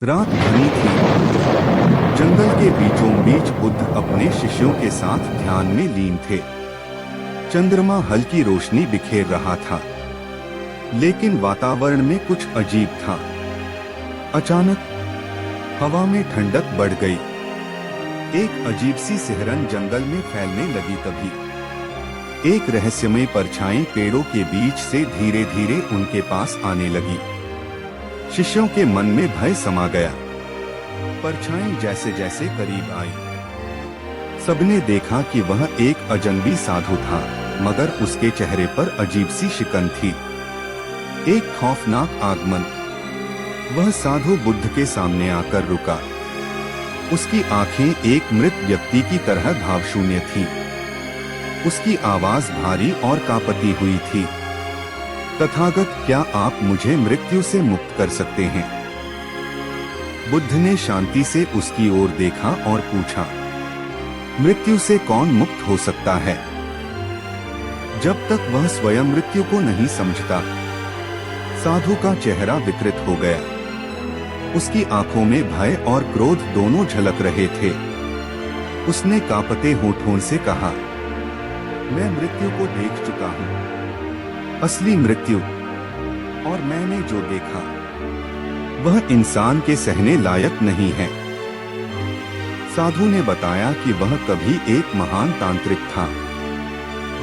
रात घनी थी। जंगल के बीचों बीच बुद्ध अपने शिष्यों के साथ ध्यान में लीन थे। चंद्रमा हल्की रोशनी बिखेर रहा था, लेकिन वातावरण में कुछ अजीब था। अचानक हवा में ठंडक बढ़ गई। एक अजीब सी सिहरन जंगल में फैलने लगी। तभी एक रहस्यमय परछाई पेड़ों के बीच से धीरे धीरे उनके पास आने लगी। शिष्यों के मन में भय समा गया। परछाई जैसे जैसे करीब आई, सबने देखा कि वह एक अजनबी साधु था, मगर उसके चेहरे पर अजीब सी शिकन थी। एक खौफनाक आगमन। वह साधु बुद्ध के सामने आकर रुका। उसकी आंखें एक मृत व्यक्ति की तरह भावशून्य थीं। उसकी आवाज भारी और कांपती हुई थी। तथागत, क्या आप मुझे मृत्यु से मुक्त कर सकते हैं? बुद्ध ने शांति से उसकी ओर देखा और पूछा, मृत्यु से कौन मुक्त हो सकता है जब तक वह स्वयं मृत्यु को नहीं समझता? साधु का चेहरा विकृत हो गया। उसकी आंखों में भय और क्रोध दोनों झलक रहे थे। उसने कांपते होठों से कहा, मैं मृत्यु को देख चुका हूँ, असली मृत्यु, और मैंने जो देखा वह इंसान के सहने लायक नहीं है। साधु ने बताया कि वह कभी एक महान तांत्रिक था,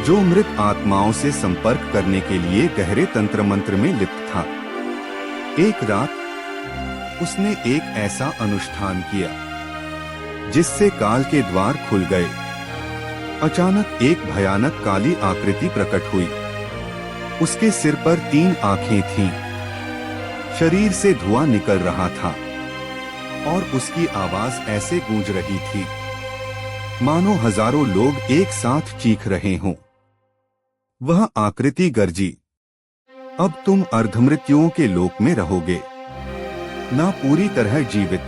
जो मृत आत्माओं से संपर्क करने के लिए गहरे तंत्र मंत्र में लिप्त था। एक रात उसने एक ऐसा अनुष्ठान किया जिससे काल के द्वार खुल गए। अचानक एक भयानक काली आकृति प्रकट हुई। उसके सिर पर 3 आंखें थीं। शरीर से धुआं निकल रहा था और उसकी आवाज ऐसे गूंज रही थी मानो हजारों लोग एक साथ चीख रहे हों। वह आकृति गर्जी, अब तुम अर्धमृत्युओं के लोक में रहोगे, ना पूरी तरह जीवित,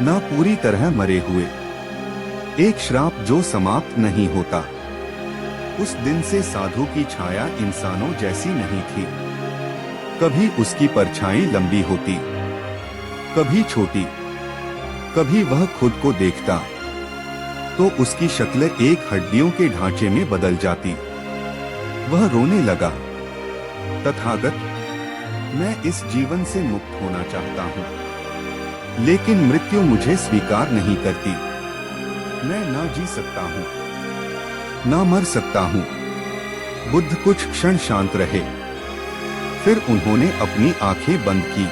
ना पूरी तरह मरे हुए। एक श्राप जो समाप्त नहीं होता। उस दिन से साधु की छाया इंसानों जैसी नहीं थी। कभी उसकी परछाई लंबी होती, कभी छोटी, कभी वह खुद को देखता तो उसकी शक्ल एक हड्डियों के ढांचे में बदल जाती। वह रोने लगा, तथागत, मैं इस जीवन से मुक्त होना चाहता हूँ, लेकिन मृत्यु मुझे स्वीकार नहीं करती। मैं ना जी सकता हूँ, ना मर सकता हूँ। बुद्ध कुछ क्षण शांत रहे, फिर उन्होंने अपनी आंखें बंद की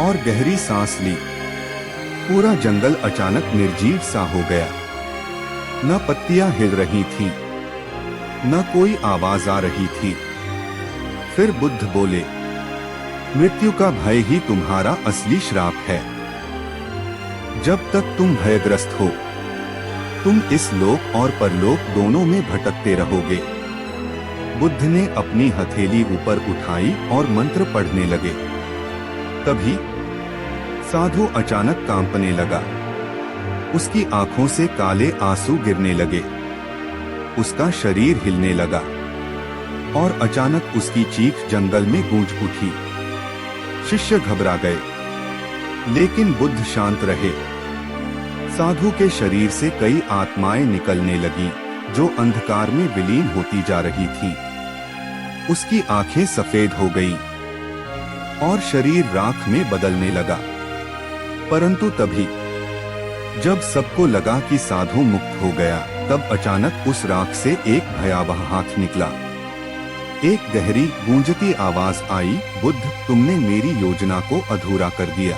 और गहरी सांस ली। पूरा जंगल अचानक निर्जीव सा हो गया। न पत्तियां हिल रही थीं, न कोई आवाज आ रही थी। फिर बुद्ध बोले, मृत्यु का भय ही तुम्हारा असली श्राप है। जब तक तुम भयग्रस्त हो, तुम इस लोक और परलोक दोनों में भटकते रहोगे। बुद्ध ने अपनी हथेली ऊपर उठाई और मंत्र पढ़ने लगे। तभी साधु अचानक कांपने लगा। उसकी आंखों से काले आंसू गिरने लगे। उसका शरीर हिलने लगा और अचानक उसकी चीख जंगल में गूंज उठी। शिष्य घबरा गए, लेकिन बुद्ध शांत रहे। साधु के शरीर से कई आत्माएं निकलने लगी, जो अंधकार में विलीन होती जा रही थीं। उसकी आंखें सफेद हो गईं और शरीर राख में बदलने लगा। परंतु तभी जब सबको लगा कि साधु मुक्त हो गया, तब अचानक उस राख से एक भयावह हाथ निकला। एक गहरी गूंजती आवाज आई, बुद्ध, तुमने मेरी योजना को अधूरा कर दिया।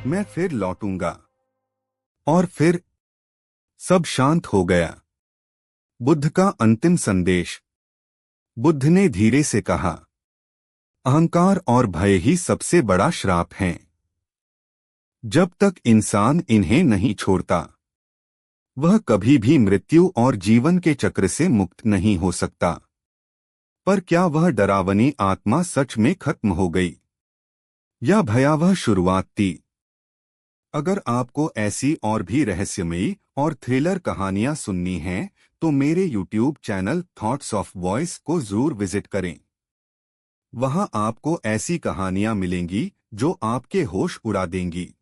मैं फिर लौटूंगा। और फिर सब शांत हो गया। बुद्ध का अंतिम संदेश। बुद्ध ने धीरे से कहा, अहंकार और भय ही सबसे बड़ा श्राप हैं। जब तक इंसान इन्हें नहीं छोड़ता, वह कभी भी मृत्यु और जीवन के चक्र से मुक्त नहीं हो सकता। पर क्या वह डरावनी आत्मा सच में खत्म हो गई, या भयावह शुरुआत थी? अगर आपको ऐसी और भी रहस्यमयी और थ्रिलर कहानियां सुननी हैं, तो मेरे YouTube channel thoughts of voice को जरूर विजिट करें। वहां आपको ऐसी कहानियां मिलेंगी जो आपके होश उड़ा देंगी।